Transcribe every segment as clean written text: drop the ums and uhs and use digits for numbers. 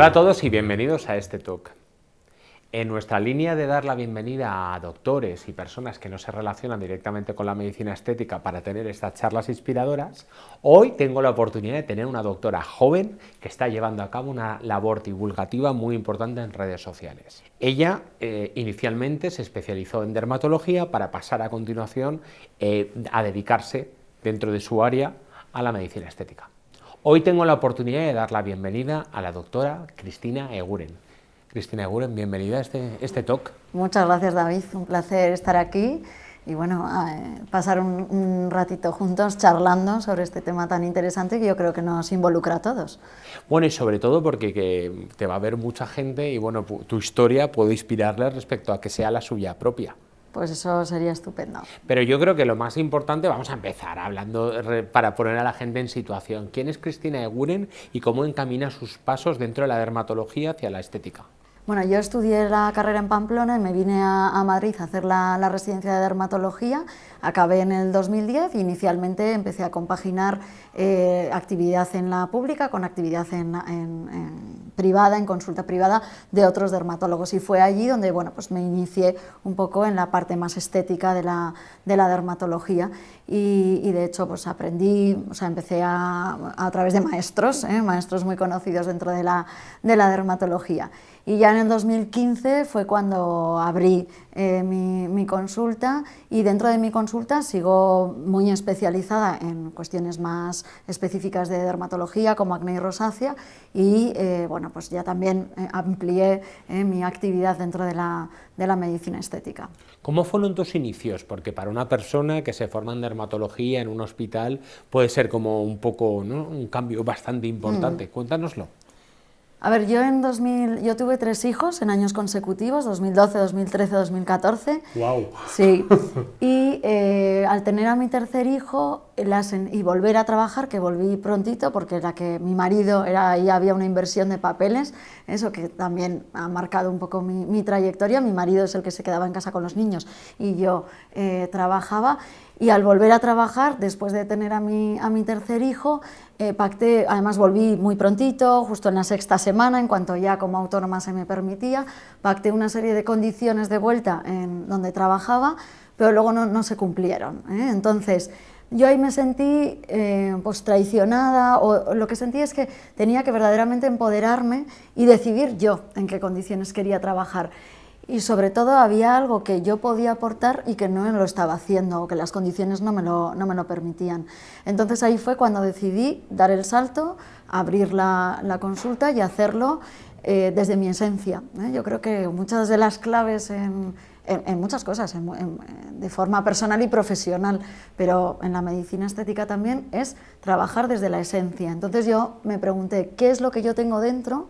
Hola a todos y bienvenidos a este talk. En nuestra línea de dar la bienvenida a doctores y personas que no se relacionan directamente con la medicina estética para tener estas charlas inspiradoras, hoy tengo la oportunidad de tener una doctora joven que está llevando a cabo una labor divulgativa muy importante en redes sociales. Ella inicialmente se especializó en dermatología para pasar a continuación a dedicarse dentro de su área a la medicina estética. Hoy tengo la oportunidad de dar la bienvenida a la doctora Cristina Eguren. Cristina Eguren, bienvenida a este talk. Muchas gracias, David, un placer estar aquí y bueno, pasar un ratito juntos charlando sobre este tema tan interesante que yo creo que nos involucra a todos. Bueno, y sobre todo porque te va a ver mucha gente y bueno, tu historia puede inspirarle respecto a que sea la suya propia. Pues eso sería estupendo. Pero yo creo que lo más importante, vamos a empezar hablando para poner a la gente en situación. ¿Quién es Cristina Eguren y cómo encamina sus pasos dentro de la dermatología hacia la estética? Bueno, yo estudié la carrera en Pamplona y me vine a Madrid a hacer la residencia de dermatología. Acabé en el 2010 y inicialmente empecé a compaginar actividad en la pública con actividad en privada, en consulta privada de otros dermatólogos. Y fue allí donde bueno, pues me inicié un poco en la parte más estética de la dermatología. Y de hecho pues aprendí, o sea, empecé a través de maestros muy conocidos dentro de la dermatología. Y ya en el 2015 fue cuando abrí mi consulta y dentro de mi consulta sigo muy especializada en cuestiones más específicas de dermatología como acné y rosácea y bueno, pues ya también amplié mi actividad dentro de la medicina estética. ¿Cómo fueron tus inicios? Porque para una persona que se forma en dermatología en un hospital puede ser como un poco, ¿no?, un cambio bastante importante. Cuéntanoslo. A ver, yo tuve 3 hijos en años consecutivos, 2012, 2013, 2014. ¡Wow! Sí, y al tener a mi tercer hijo y volver a trabajar, que volví prontito, porque era que mi marido, ahí había una inversión de papeles, eso que también ha marcado un poco mi trayectoria. Mi marido es el que se quedaba en casa con los niños y yo trabajaba. Y al volver a trabajar, después de tener a mi tercer hijo, pacté, además volví muy prontito, justo en la 6ª semana, en cuanto ya como autónoma se me permitía, pacté una serie de condiciones de vuelta en donde trabajaba, pero luego no se cumplieron, Entonces, yo ahí me sentí pues traicionada, o lo que sentí es que tenía que verdaderamente empoderarme y decidir yo en qué condiciones quería trabajar. Y sobre todo había algo que yo podía aportar y que no lo estaba haciendo, o que las condiciones no me lo permitían. Entonces ahí fue cuando decidí dar el salto, abrir la consulta y hacerlo desde mi esencia. Yo creo que muchas de las claves en muchas cosas, de forma personal y profesional, pero en la medicina estética también, es trabajar desde la esencia. Entonces yo me pregunté, ¿qué es lo que yo tengo dentro?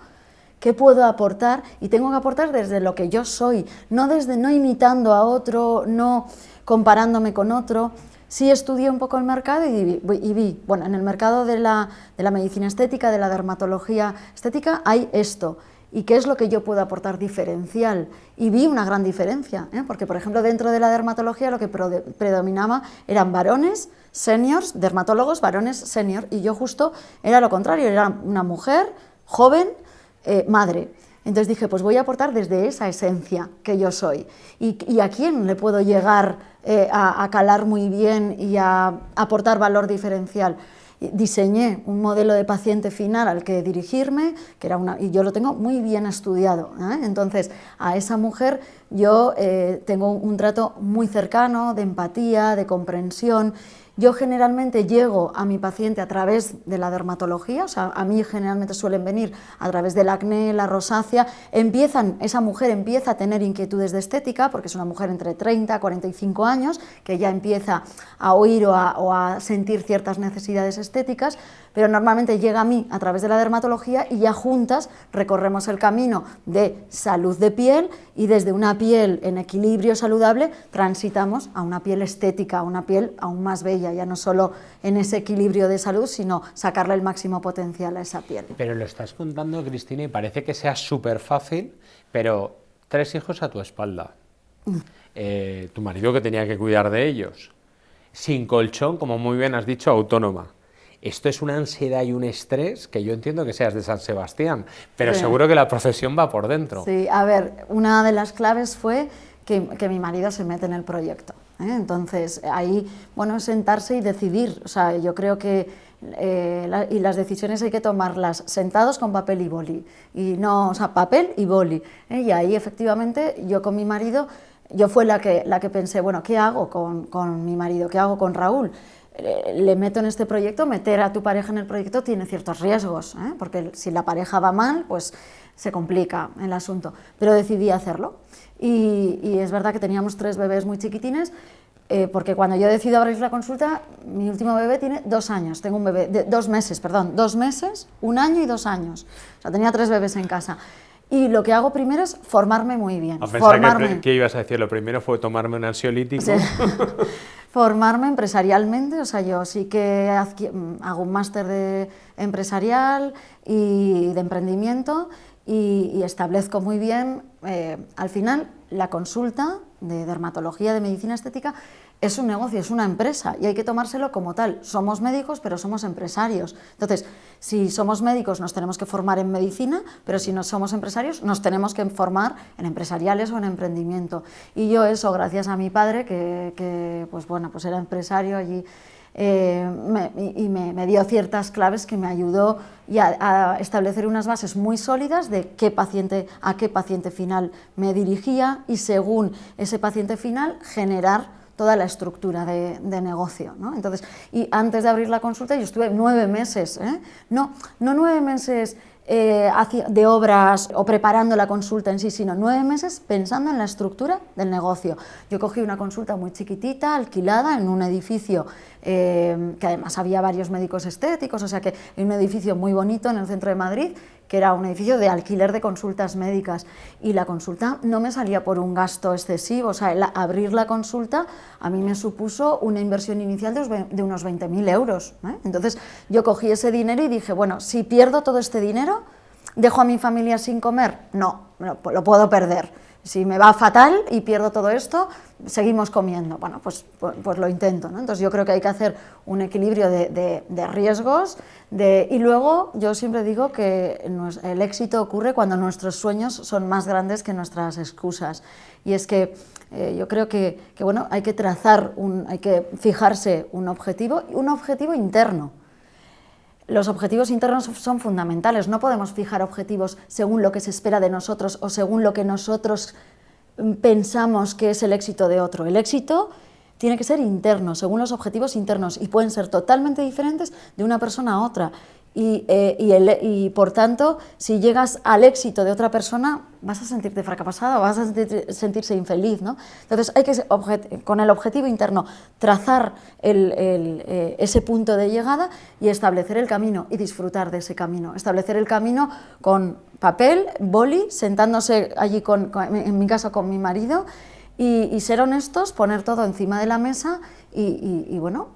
¿Qué puedo aportar? Y tengo que aportar desde lo que yo soy, no imitando a otro, no comparándome con otro. Sí estudié un poco el mercado y vi, bueno, en el mercado de la medicina estética, de la dermatología estética, hay esto. ¿Y qué es lo que yo puedo aportar diferencial? Y vi una gran diferencia, porque, por ejemplo, dentro de la dermatología lo que predominaba eran varones seniors, dermatólogos varones senior, y yo justo era lo contrario, era una mujer joven, madre. Entonces dije, pues voy a aportar desde esa esencia que yo soy. ¿Y a quién le puedo llegar a calar muy bien y a aportar valor diferencial? Diseñé un modelo de paciente final al que dirigirme, que era y yo lo tengo muy bien estudiado, Entonces a esa mujer yo tengo un trato muy cercano, de empatía, de comprensión. Yo generalmente llego a mi paciente a través de la dermatología, o sea, a mí generalmente suelen venir a través del acné, la rosácea. Esa mujer empieza a tener inquietudes de estética, porque es una mujer entre 30 y 45 años, que ya empieza a oír o a sentir ciertas necesidades estéticas, pero normalmente llega a mí a través de la dermatología y ya juntas recorremos el camino de salud de piel y desde una piel en equilibrio saludable transitamos a una piel estética, a una piel aún más bella, ya no solo en ese equilibrio de salud, sino sacarle el máximo potencial a esa piel. Pero lo estás contando, Cristina, y parece que sea súper fácil, pero 3 hijos a tu espalda, tu marido que tenía que cuidar de ellos, sin colchón, como muy bien has dicho, autónoma. esto es una ansiedad y un estrés que yo entiendo que seas de San Sebastián, pero Sí. seguro que la profesión va por dentro. Sí, a ver, una de las claves fue que mi marido se mete en el proyecto, ¿eh? Entonces, ahí, bueno, sentarse y decidir. O sea, yo creo que y las decisiones hay que tomarlas sentados con papel y boli. Y no, o sea, papel y boli, ¿eh? Y ahí, efectivamente, yo con mi marido, yo fue la que pensé, bueno, ¿qué hago con mi marido? ¿Qué hago con Raúl? Le meto en este proyecto. Meter a tu pareja en el proyecto tiene ciertos riesgos, ¿eh? Porque si la pareja va mal, pues se complica el asunto. Pero decidí hacerlo. Y es verdad que teníamos 3 bebés muy chiquitines, porque cuando yo decido abrir la consulta, mi último bebé tiene 2 años. Tengo un bebé de 2 meses, perdón, 2 meses, 1 año y 2 años. O sea, tenía 3 bebés en casa. Y lo que hago primero es formarme muy bien. A pensar que ibas a decir, lo primero fue tomarme un ansiolítico. Sí. Formarme empresarialmente, o sea, yo sí que hago un máster de empresarial y de emprendimiento y establezco muy bien, al final, la consulta de dermatología, de medicina estética, es un negocio, es una empresa y hay que tomárselo como tal. Somos médicos, pero somos empresarios. Entonces, si somos médicos nos tenemos que formar en medicina, pero si no somos empresarios nos tenemos que formar en empresariales o en emprendimiento. Y yo eso, gracias a mi padre, que pues bueno, pues era empresario allí, me dio ciertas claves que me ayudó a establecer unas bases muy sólidas de a qué paciente final me dirigía y según ese paciente final generar toda la estructura de negocio, ¿no? Entonces, y antes de abrir la consulta yo estuve 9 meses, no 9 meses de obras o preparando la consulta en sí, sino 9 meses pensando en la estructura del negocio. Yo cogí una consulta muy chiquitita, alquilada, en un edificio que además había varios médicos estéticos, o sea que en un edificio muy bonito en el centro de Madrid, que era un edificio de alquiler de consultas médicas, y la consulta no me salía por un gasto excesivo, o sea, abrir la consulta a mí me supuso una inversión inicial de unos 20.000 euros, ¿eh? Entonces yo cogí ese dinero y dije, bueno, si pierdo todo este dinero, ¿dejo a mi familia sin comer? No, lo puedo perder. Si me va fatal y pierdo todo esto, seguimos comiendo. Bueno, pues lo intento, ¿no? Entonces yo creo que hay que hacer un equilibrio de riesgos, y luego yo siempre digo que el éxito ocurre cuando nuestros sueños son más grandes que nuestras excusas. Y es que yo creo que bueno, hay que hay que fijarse un objetivo interno. Los objetivos internos son fundamentales, no podemos fijar objetivos según lo que se espera de nosotros o según lo que nosotros pensamos que es el éxito de otro. El éxito tiene que ser interno, según los objetivos internos, y pueden ser totalmente diferentes de una persona a otra. Y por tanto, si llegas al éxito de otra persona, vas a sentirte fracasado, vas a sentirse infeliz, ¿no? Entonces hay que, con el objetivo interno, trazar ese punto de llegada y establecer el camino y disfrutar de ese camino. Establecer el camino con papel, boli, sentándose allí, en mi caso con mi marido, y ser honestos, poner todo encima de la mesa y bueno,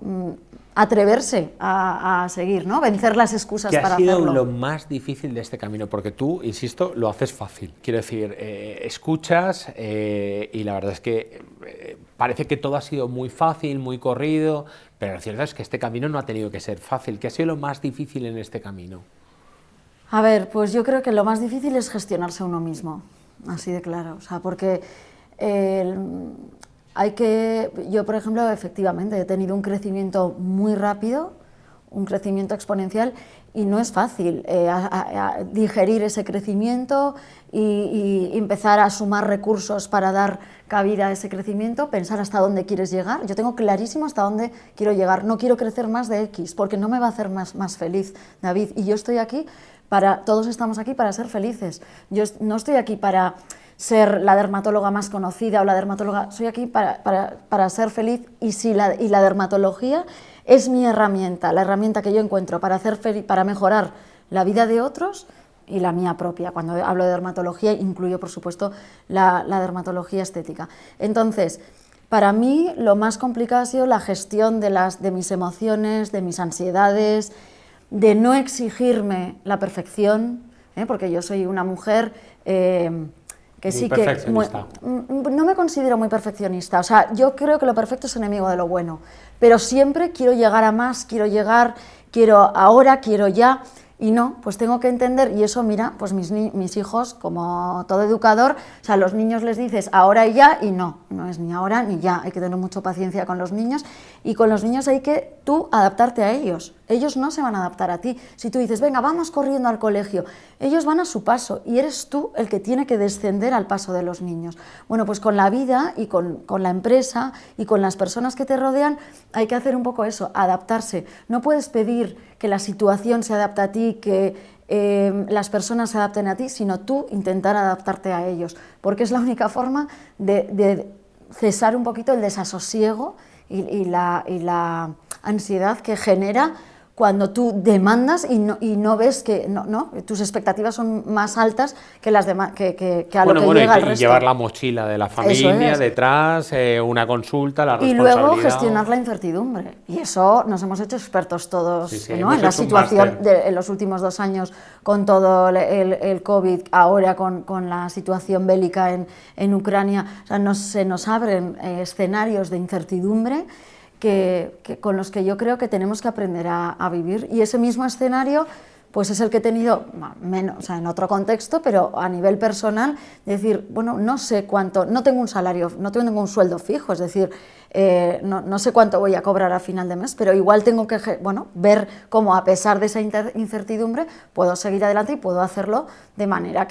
atreverse a seguir, ¿no? Vencer las excusas para hacerlo. ¿Qué ha sido lo más difícil de este camino? Porque tú, insisto, lo haces fácil. Quiero decir, escuchas y la verdad es que parece que todo ha sido muy fácil, muy corrido, pero lo cierto es que este camino no ha tenido que ser fácil. ¿Qué ha sido lo más difícil en este camino? A ver, pues yo creo que lo más difícil es gestionarse a uno mismo, así de claro. O sea, porque yo, por ejemplo, efectivamente he tenido un crecimiento muy rápido, un crecimiento exponencial, y no es fácil digerir ese crecimiento y empezar a sumar recursos para dar cabida a ese crecimiento, pensar hasta dónde quieres llegar. Yo tengo clarísimo hasta dónde quiero llegar. No quiero crecer más de X, porque no me va a hacer más feliz, David. Y yo estoy aquí todos estamos aquí para ser felices. Yo no estoy aquí para ser la dermatóloga más conocida o la dermatóloga, soy aquí para ser feliz, y la dermatología es mi herramienta, la herramienta que yo encuentro para mejorar la vida de otros y la mía propia. Cuando hablo de dermatología incluyo, por supuesto, la dermatología estética. Entonces, para mí lo más complicado ha sido la gestión de mis emociones, de mis ansiedades, de no exigirme la perfección, porque yo soy una mujer que sí que no me considero muy perfeccionista. O sea, yo creo que lo perfecto es enemigo de lo bueno, pero siempre quiero llegar a más, quiero llegar quiero ahora, quiero ya. Y no, pues tengo que entender, y eso, mira, pues mis hijos, como todo educador, o sea, a los niños les dices ahora y ya, y no es ni ahora ni ya, hay que tener mucha paciencia con los niños, y con los niños hay que tú adaptarte a ellos no se van a adaptar a ti. Si tú dices, venga, vamos corriendo al colegio, ellos van a su paso, y eres tú el que tiene que descender al paso de los niños. Bueno, pues con la vida, y con la empresa, y con las personas que te rodean, hay que hacer un poco eso, adaptarse. No puedes pedir que la situación se adapte a ti, que las personas se adapten a ti, sino tú intentar adaptarte a ellos, porque es la única forma de cesar un poquito el desasosiego y la ansiedad que genera cuando tú demandas y no ves que tus expectativas son más altas que las demás, que a lo que llega el resto. Y llevar la mochila de la familia detrás, una consulta, la responsabilidad. Y luego gestionar la incertidumbre. Y eso nos hemos hecho expertos todos, sí, ¿no? En la situación en los últimos 2 años con todo el COVID, ahora con la situación bélica en Ucrania. O sea, se nos abren escenarios de incertidumbre con los que yo creo que tenemos que aprender a vivir, y ese mismo escenario pues es el que he tenido, menos, o sea, en otro contexto, pero a nivel personal, decir, bueno, no sé cuánto, no tengo un salario, no tengo un sueldo fijo, es decir, no sé cuánto voy a cobrar a final de mes, pero igual tengo que ver cómo, a pesar de esa incertidumbre, puedo seguir adelante y puedo hacerlo de manera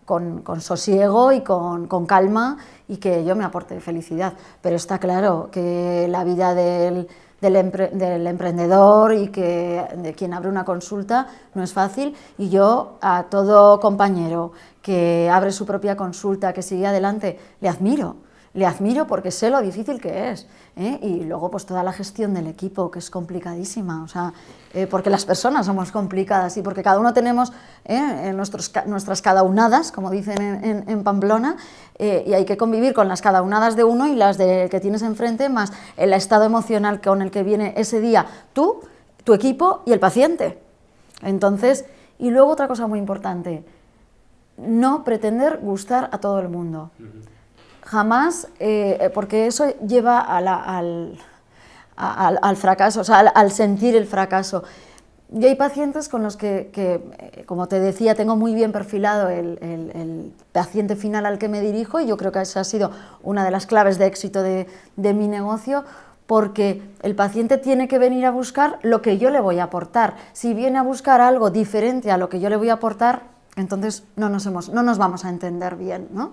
con sosiego y con calma, y que yo me aporte felicidad. Pero está claro que la vida del emprendedor y de quien abre una consulta no es fácil, y yo a todo compañero que abre su propia consulta, que sigue adelante, le admiro porque sé lo difícil que es, ¿eh? Y luego pues toda la gestión del equipo, que es complicadísima, o sea, porque las personas somos complicadas, y porque cada uno tenemos nuestras cadaunadas, como dicen en Pamplona, y hay que convivir con las cadaunadas de uno y las que tienes enfrente, más el estado emocional con el que viene ese día tú, tu equipo y el paciente. Entonces, y luego otra cosa muy importante, no pretender gustar a todo el mundo. Jamás, porque eso lleva al fracaso, o sea, al sentir el fracaso. Yo hay pacientes con los que, como te decía, tengo muy bien perfilado el paciente final al que me dirijo, y yo creo que esa ha sido una de las claves de éxito de mi negocio, porque el paciente tiene que venir a buscar lo que yo le voy a aportar. Si viene a buscar algo diferente a lo que yo le voy a aportar, entonces no nos vamos a entender bien, ¿no?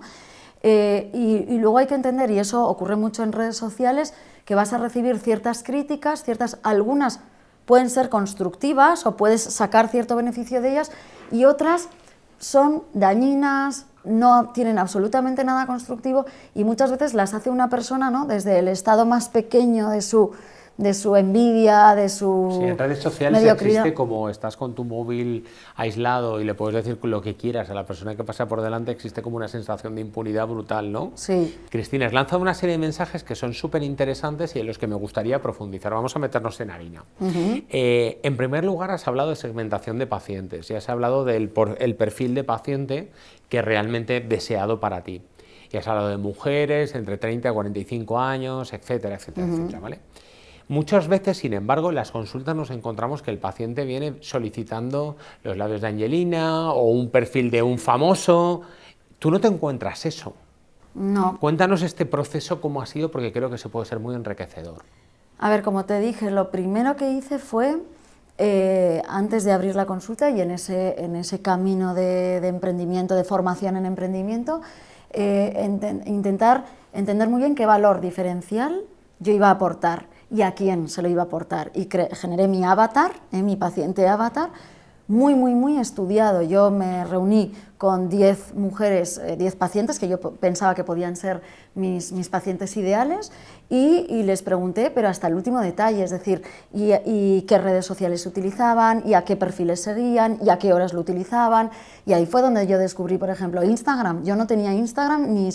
Y luego hay que entender, y eso ocurre mucho en redes sociales, que vas a recibir ciertas críticas, algunas pueden ser constructivas o puedes sacar cierto beneficio de ellas, y otras son dañinas, no tienen absolutamente nada constructivo, y muchas veces las hace una persona, ¿no?, desde el estado más pequeño de su envidia, de su mediocridad. Sí, en redes sociales existe, como estás con tu móvil aislado y le puedes decir lo que quieras a la persona que pasa por delante, existe como una sensación de impunidad brutal, ¿no? Sí. Cristina, has lanzado una serie de mensajes que son súper interesantes y en los que me gustaría profundizar. Vamos a meternos en harina. En primer lugar, has hablado de segmentación de pacientes y has hablado del perfil de paciente que es realmente deseado para ti. Y has hablado de mujeres entre 30 y 45 años, etcétera, etcétera, etcétera, ¿vale? Muchas veces, sin embargo, en las consultas nos encontramos que el paciente viene solicitando los labios de Angelina o un perfil de un famoso. Tú no te encuentras eso. No. Cuéntanos este proceso, cómo ha sido, porque creo que se puede ser muy enriquecedor. A ver, como te dije, lo primero que hice fue, antes de abrir la consulta y en ese camino de emprendimiento, de formación en emprendimiento, intentar entender muy bien qué valor diferencial yo iba a aportar y a quién se lo iba a aportar. Y generé mi avatar, mi paciente avatar, muy estudiado. Yo me reuní con 10 mujeres, 10 pacientes que yo pensaba que podían ser mis pacientes ideales, y les pregunté, pero hasta el último detalle, es decir, y qué redes sociales utilizaban, y a qué perfiles seguían, y a qué horas lo utilizaban, y ahí fue donde yo descubrí, por ejemplo, Instagram. Yo no tenía Instagram, ni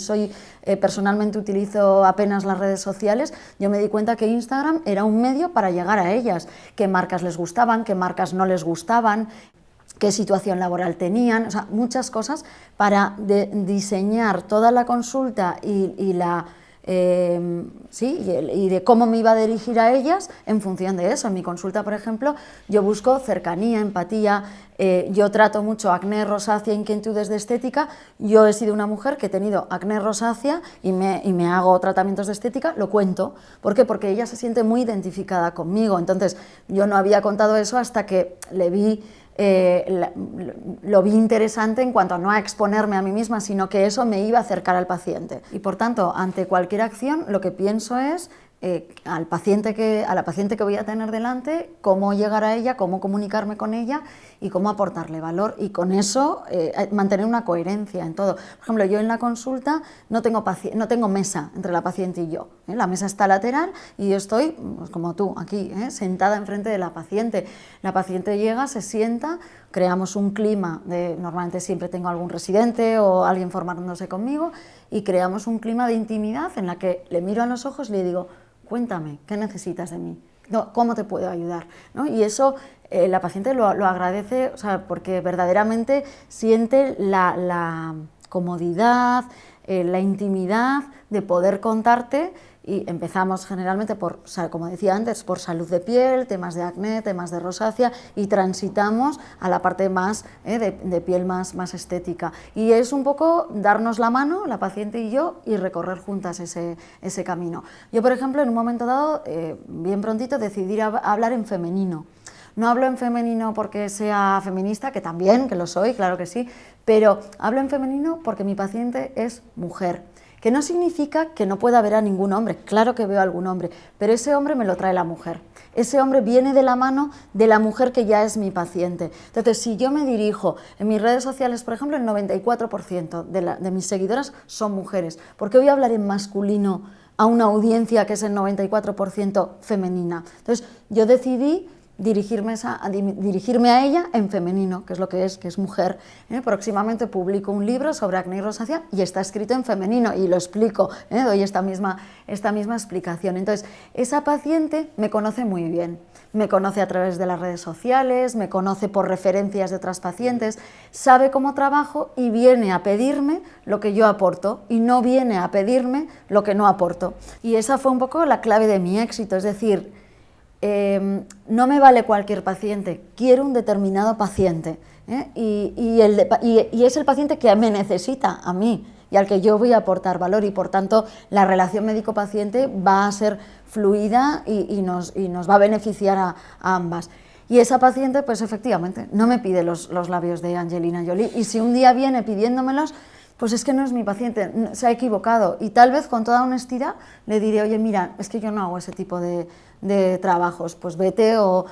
personalmente utilizo apenas las redes sociales. Yo me di cuenta que Instagram era un medio para llegar a ellas, qué marcas les gustaban, qué marcas no les gustaban, qué situación laboral tenían, o sea, muchas cosas para diseñar toda la consulta y sí, y de cómo me iba a dirigir a ellas en función de eso. En mi consulta, por ejemplo, yo busco cercanía, empatía, yo trato mucho acné, rosácea, inquietudes de estética. Yo he sido una mujer que he tenido acné, rosácea y me hago tratamientos de estética, lo cuento. ¿Por qué? Porque ella se siente muy identificada conmigo. Entonces, yo no había contado eso hasta que le vi, lo vi interesante en cuanto a no a exponerme a mí misma, sino que eso me iba a acercar al paciente. Y por tanto, ante cualquier acción, lo que pienso es a la paciente que voy a tener delante, cómo llegar a ella, cómo comunicarme con ella y cómo aportarle valor, y con eso mantener una coherencia en todo. Por ejemplo, yo en la consulta no tengo mesa entre la paciente y yo, la mesa está lateral y yo estoy, pues, como tú, aquí, sentada enfrente de la paciente. La paciente llega, se sienta, creamos un clima, normalmente siempre tengo algún residente o alguien formándose conmigo, y creamos un clima de intimidad en la que le miro a los ojos y le digo: cuéntame, ¿qué necesitas de mí? ¿Cómo te puedo ayudar? ¿No? Y eso la paciente lo agradece, o sea, porque verdaderamente siente la comodidad, la intimidad de poder contarte. Y empezamos generalmente por, como decía antes, por salud de piel, temas de acné, temas de rosácea, y transitamos a la parte más de piel más estética. Y es un poco darnos la mano, la paciente y yo, y recorrer juntas ese camino. Yo, por ejemplo, en un momento dado, bien prontito, decidí hablar en femenino. No hablo en femenino porque sea feminista, que también, que lo soy, claro que sí, pero hablo en femenino porque mi paciente es mujer. Que no significa que no pueda ver a ningún hombre, claro que veo a algún hombre, pero ese hombre me lo trae la mujer. Ese hombre viene de la mano de la mujer que ya es mi paciente. Entonces, si yo me dirijo en mis redes sociales, por ejemplo, el 94% de mis seguidoras son mujeres. ¿Por qué voy a hablar en masculino a una audiencia que es el 94% femenina? Entonces, yo decidí dirigirme a ella en femenino, que es mujer. Próximamente publico un libro sobre acné y rosácea y está escrito en femenino y lo explico, doy esta misma explicación. Entonces, esa paciente me conoce muy bien, me conoce a través de las redes sociales, me conoce por referencias de otras pacientes, sabe cómo trabajo y viene a pedirme lo que yo aporto y no viene a pedirme lo que no aporto. Y esa fue un poco la clave de mi éxito, es decir, no me vale cualquier paciente, quiero un determinado paciente, y es el paciente que me necesita a mí y al que yo voy a aportar valor, y por tanto la relación médico-paciente va a ser fluida y nos va a beneficiar a ambas. Y esa paciente, pues efectivamente, no me pide los labios de Angelina Jolie, y si un día viene pidiéndomelos, pues es que no es mi paciente, se ha equivocado, y tal vez con toda honestidad le diré: oye, mira, es que yo no hago ese tipo de trabajos, pues vete, o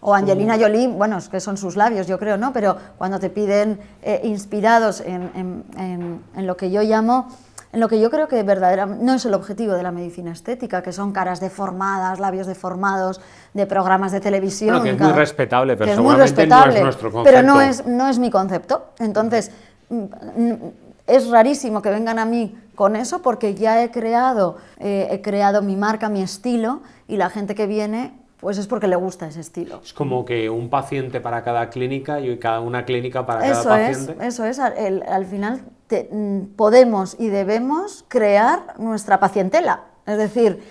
Angelina Jolie, bueno, es que son sus labios, yo creo, ¿no? Pero cuando te piden inspirados en lo que yo llamo, en lo que yo creo que verdaderamente no es el objetivo de la medicina estética, que son caras deformadas, labios deformados, de programas de televisión. Bueno, que es muy respetable, pero seguramente no es nuestro concepto. Pero no es mi concepto. Entonces, es rarísimo que vengan a mí con eso, porque ya he creado mi marca, mi estilo, y la gente que viene, pues es porque le gusta ese estilo. Es como que un paciente para cada clínica y cada una clínica para cada paciente. Eso es. Al final podemos y debemos crear nuestra pacientela. Es decir,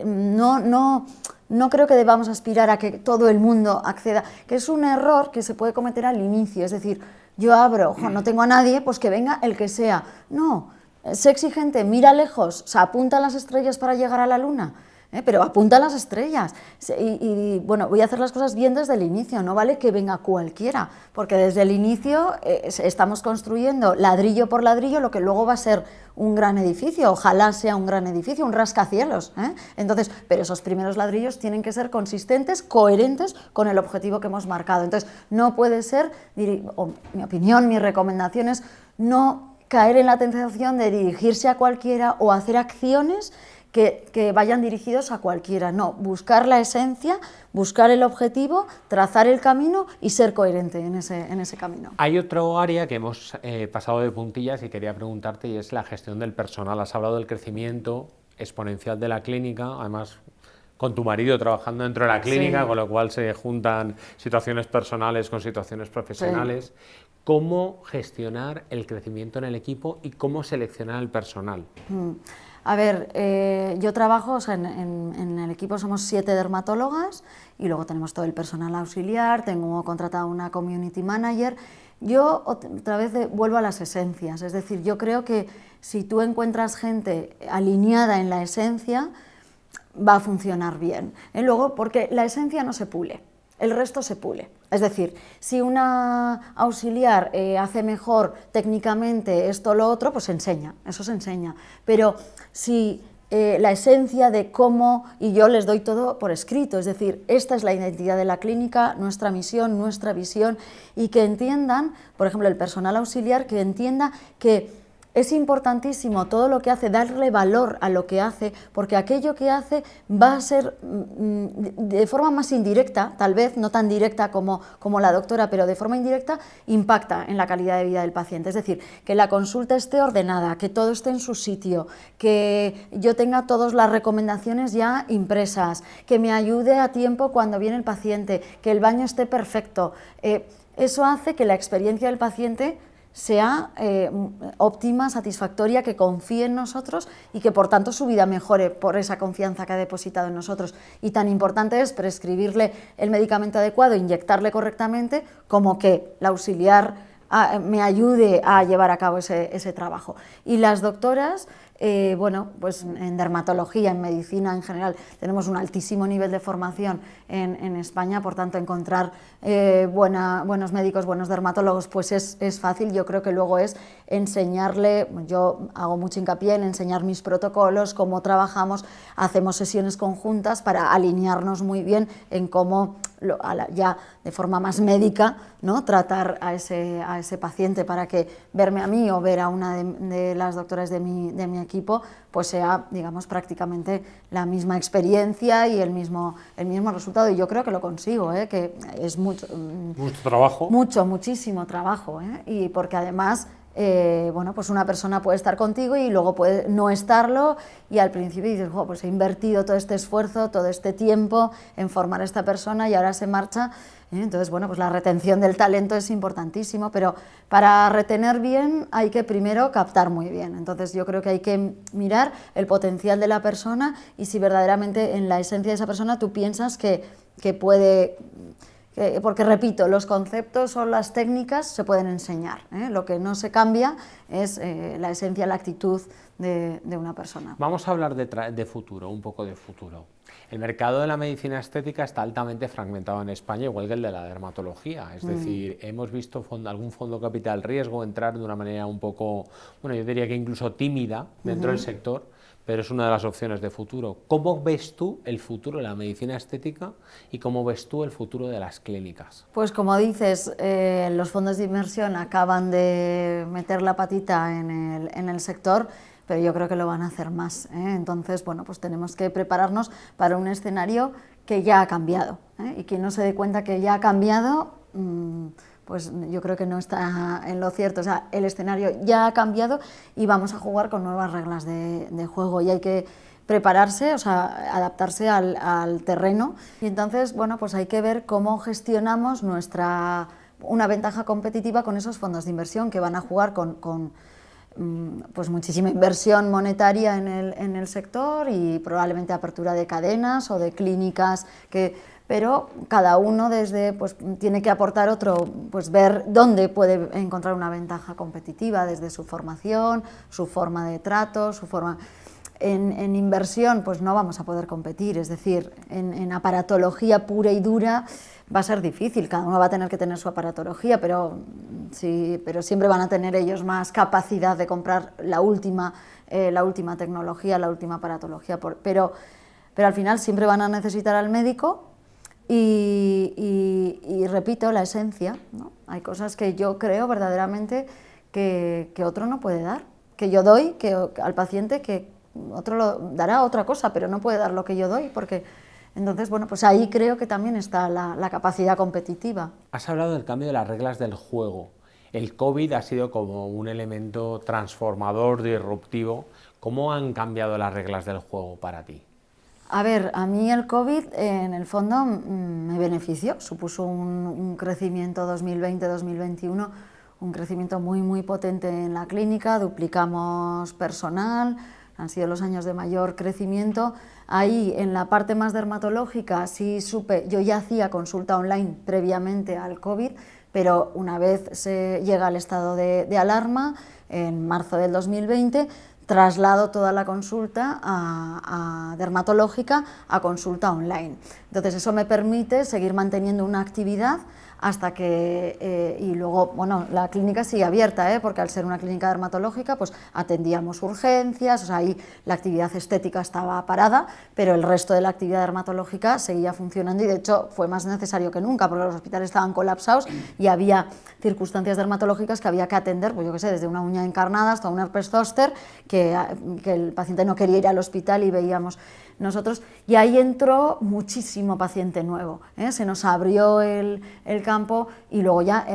no creo que debamos aspirar a que todo el mundo acceda, que es un error que se puede cometer al inicio. Es decir, yo abro, no tengo a nadie, pues que venga el que sea. No, sé exigente, mira lejos, o sea, apunta a las estrellas para llegar a la luna, pero apunta a las estrellas. Y bueno, voy a hacer las cosas bien desde el inicio, no vale que venga cualquiera, porque desde el inicio estamos construyendo ladrillo por ladrillo lo que luego va a ser un gran edificio, ojalá sea un gran edificio, un rascacielos. Entonces, pero esos primeros ladrillos tienen que ser consistentes, coherentes con el objetivo que hemos marcado. Entonces, no puede ser, mi opinión, mi recomendación es no caer en la tentación de dirigirse a cualquiera o hacer acciones que vayan dirigidos a cualquiera. No, buscar la esencia, buscar el objetivo, trazar el camino y ser coherente en ese camino. Hay otro área que hemos pasado de puntillas y quería preguntarte, y es la gestión del personal. Has hablado del crecimiento exponencial de la clínica, además con tu marido trabajando dentro de la clínica, sí, con lo cual se juntan situaciones personales con situaciones profesionales. Sí. cómo gestionar el crecimiento en el equipo y cómo seleccionar el personal. A ver, yo trabajo, o sea, en el equipo somos 7 dermatólogas y luego tenemos todo el personal auxiliar, tengo contratado una community manager. Yo otra vez vuelvo a las esencias, es decir, yo creo que si tú encuentras gente alineada en la esencia, va a funcionar bien. Luego, porque la esencia no se pule, el resto se pule. Es decir, si una auxiliar hace mejor técnicamente esto o lo otro, pues se enseña, eso se enseña. Pero si la esencia de cómo, y yo les doy todo por escrito, es decir, esta es la identidad de la clínica, nuestra misión, nuestra visión, y que entiendan, por ejemplo, el personal auxiliar, que entienda que es importantísimo todo lo que hace, darle valor a lo que hace, porque aquello que hace va a ser de forma más indirecta, tal vez no tan directa como la doctora, pero de forma indirecta impacta en la calidad de vida del paciente. Es decir, que la consulta esté ordenada, que todo esté en su sitio, que yo tenga todas las recomendaciones ya impresas, que me ayude a tiempo cuando viene el paciente, que el baño esté perfecto. Eso hace que la experiencia del paciente sea óptima, satisfactoria, que confíe en nosotros y que por tanto su vida mejore por esa confianza que ha depositado en nosotros. Y tan importante es prescribirle el medicamento adecuado, inyectarle correctamente, como que la auxiliar me ayude a llevar a cabo ese trabajo. Y las doctoras, bueno, pues en dermatología, en medicina en general, tenemos un altísimo nivel de formación en España, por tanto encontrar buenos médicos, buenos dermatólogos, pues es fácil. Yo creo que luego es enseñarle, yo hago mucho hincapié en enseñar mis protocolos, cómo trabajamos, hacemos sesiones conjuntas para alinearnos muy bien en cómo ya de forma más médica, ¿no?, tratar a ese paciente, para que verme a mí o ver a una de las doctoras de mi equipo pues sea, digamos, prácticamente la misma experiencia y el mismo resultado, y yo creo que lo consigo, que es mucho trabajo. Muchísimo trabajo, y porque además bueno, pues una persona puede estar contigo y luego puede no estarlo, y al principio dices, oh, pues he invertido todo este esfuerzo, todo este tiempo en formar a esta persona y ahora se marcha. Entonces, bueno, pues la retención del talento es importantísimo, pero para retener bien hay que primero captar muy bien. Entonces yo creo que hay que mirar el potencial de la persona y si verdaderamente en la esencia de esa persona tú piensas que puede... Porque repito, los conceptos o las técnicas se pueden enseñar, lo que no se cambia es la esencia, la actitud de una persona. Vamos a hablar de futuro, un poco de futuro. El mercado de la medicina estética está altamente fragmentado en España, igual que el de la dermatología, es decir, hemos visto algún fondo capital riesgo entrar de una manera un poco, bueno, yo diría que incluso tímida dentro del sector, pero es una de las opciones de futuro. ¿Cómo ves tú el futuro de la medicina estética y cómo ves tú el futuro de las clínicas? Pues como dices, los fondos de inversión acaban de meter la patita en el sector, pero yo creo que lo van a hacer más, Entonces, bueno, pues tenemos que prepararnos para un escenario que ya ha cambiado, y quien no se dé cuenta que ya ha cambiado, pues yo creo que no está en lo cierto. O sea, el escenario ya ha cambiado y vamos a jugar con nuevas reglas de juego, y hay que prepararse, o sea, adaptarse al terreno, y entonces, bueno, pues hay que ver cómo gestionamos una ventaja competitiva con esos fondos de inversión que van a jugar con pues muchísima inversión monetaria en el sector y probablemente apertura de cadenas o de clínicas, pero cada uno pues tiene que aportar pues ver dónde puede encontrar una ventaja competitiva desde su formación, su forma de trato, su forma... En inversión pues no vamos a poder competir, es decir, en aparatología pura y dura va a ser difícil, cada uno va a tener que tener su aparatología, pero siempre van a tener ellos más capacidad de comprar la última tecnología, la última aparatología, pero al final siempre van a necesitar al médico y repito, la esencia, ¿no? Hay cosas que yo creo verdaderamente que otro no puede dar, que yo doy al paciente, que otro lo dará otra cosa, pero no puede dar lo que yo doy, porque entonces, bueno, pues ahí creo que también está la capacidad competitiva. Has hablado del cambio de las reglas del juego. El COVID ha sido como un elemento transformador, disruptivo. ¿Cómo han cambiado las reglas del juego para ti? A ver, a mí el COVID en el fondo me benefició, supuso un crecimiento 2020-2021 un crecimiento muy, muy potente en la clínica, duplicamos personal, han sido los años de mayor crecimiento. Ahí, en la parte más dermatológica, sí supe, yo ya hacía consulta online previamente al COVID, pero una vez se llega al estado de alarma, en marzo del 2020, traslado toda la consulta a dermatológica a consulta online. Entonces eso me permite seguir manteniendo una actividad hasta que, y luego, bueno, la clínica sigue abierta, porque al ser una clínica dermatológica, pues atendíamos urgencias, o sea, ahí la actividad estética estaba parada, pero el resto de la actividad dermatológica seguía funcionando y de hecho fue más necesario que nunca, porque los hospitales estaban colapsados y había circunstancias dermatológicas que había que atender, pues yo qué sé, desde una uña encarnada hasta un herpes zóster, que el paciente no quería ir al hospital y veíamos nosotros, y ahí entró muchísimo paciente nuevo, se nos abrió el campo y luego ya,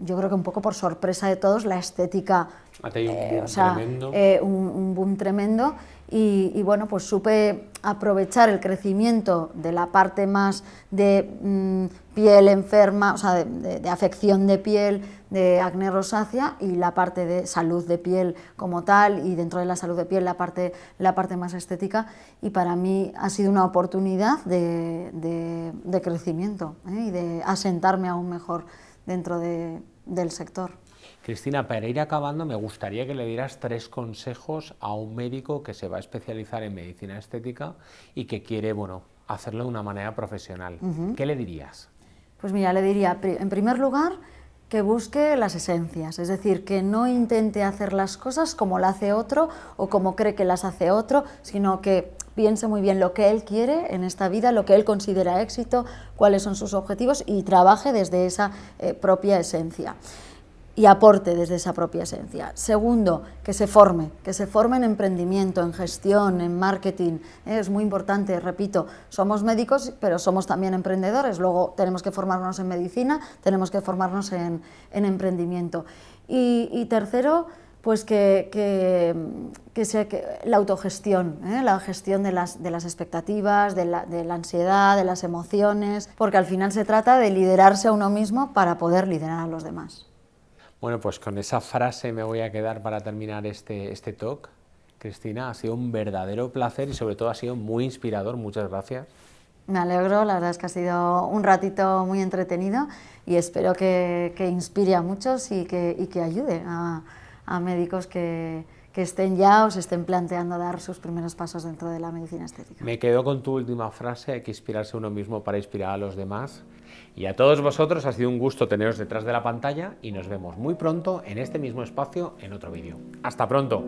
yo creo que un poco por sorpresa de todos, la estética, un boom tremendo, y bueno, pues supe aprovechar el crecimiento de la parte más de piel enferma, o sea, de afección de piel, de acné rosácea, y la parte de salud de piel como tal, y dentro de la salud de piel la parte más estética, y para mí ha sido una oportunidad de crecimiento, y de asentarme aún mejor dentro del sector. Cristina, para ir acabando, me gustaría que le dieras 3 consejos a un médico que se va a especializar en medicina estética y que quiere, bueno, hacerlo de una manera profesional. ¿Qué le dirías? Pues mira, le diría, en primer lugar, que busque las esencias, es decir, que no intente hacer las cosas como la hace otro o como cree que las hace otro, sino que piense muy bien lo que él quiere en esta vida, lo que él considera éxito, cuáles son sus objetivos y trabaje desde esa propia esencia. Y aporte desde esa propia esencia. Segundo, que se forme en emprendimiento, en gestión, en marketing. Es muy importante, repito, somos médicos, pero somos también emprendedores. Luego tenemos que formarnos en medicina, tenemos que formarnos en emprendimiento. Y tercero, pues que la autogestión, la gestión de las expectativas, de la ansiedad, de las emociones, porque al final se trata de liderarse a uno mismo para poder liderar a los demás. Bueno, pues con esa frase me voy a quedar para terminar este talk. Cristina, ha sido un verdadero placer y sobre todo ha sido muy inspirador. Muchas gracias. Me alegro, la verdad es que ha sido un ratito muy entretenido y espero que inspire a muchos y que ayude a médicos que estén ya o se estén planteando dar sus primeros pasos dentro de la medicina estética. Me quedo con tu última frase, hay que inspirarse uno mismo para inspirar a los demás. Y a todos vosotros ha sido un gusto teneros detrás de la pantalla y nos vemos muy pronto en este mismo espacio en otro vídeo. ¡Hasta pronto!